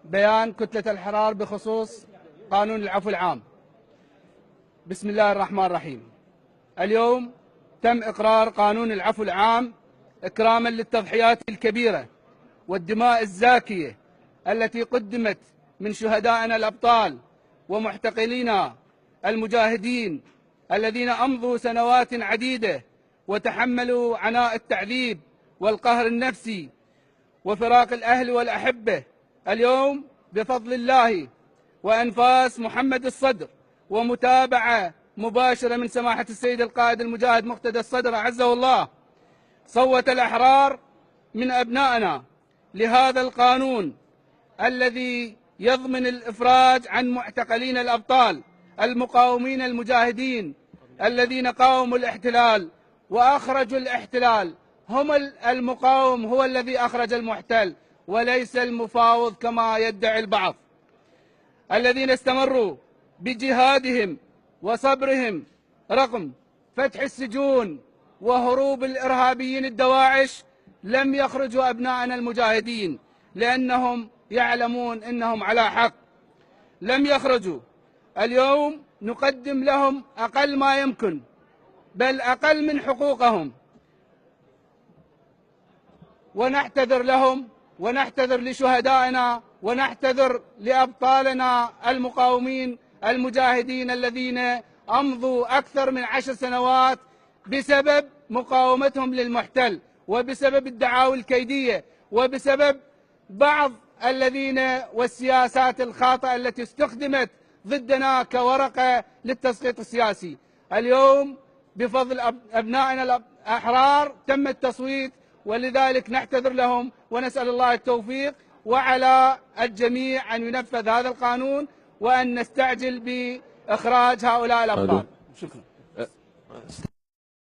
بيان كتلة الأحرار بخصوص قانون العفو العام. بسم الله الرحمن الرحيم. اليوم تم إقرار قانون العفو العام إكراما للتضحيات الكبيرة والدماء الزاكية التي قدمت من شهدائنا الأبطال ومعتقلينا المجاهدين الذين أمضوا سنوات عديدة وتحملوا عناء التعذيب والقهر النفسي وفراق الأهل والأحبة. اليوم بفضل الله وأنفاس محمد الصدر ومتابعة مباشرة من سماحة السيد القائد المجاهد مقتدى الصدر أعزه الله، صوت الأحرار من أبنائنا لهذا القانون الذي يضمن الإفراج عن معتقلين الأبطال المقاومين المجاهدين الذين قاوموا الاحتلال وأخرجوا الاحتلال. هم المقاوم هو الذي أخرج المحتل وليس المفاوض كما يدعي البعض، الذين استمروا بجهادهم وصبرهم رغم فتح السجون وهروب الإرهابيين الدواعش. لم يخرجوا أبنائنا المجاهدين لأنهم يعلمون أنهم على حق، لم يخرجوا. اليوم نقدم لهم أقل ما يمكن، بل أقل من حقوقهم، ونعتذر لهم ونعتذر لشهدائنا ونعتذر لأبطالنا المقاومين المجاهدين الذين أمضوا أكثر من 10 سنوات بسبب مقاومتهم للمحتل وبسبب الدعاوى الكيدية وبسبب بعض الذين والسياسات الخاطئة التي استخدمت ضدنا كورقة للتسقيط السياسي. اليوم بفضل أبنائنا الأحرار تم التصويت، ولذلك نعتذر لهم ونسأل الله التوفيق، وعلى الجميع أن ينفذ هذا القانون وأن نستعجل بإخراج هؤلاء الأبطال. شكرا.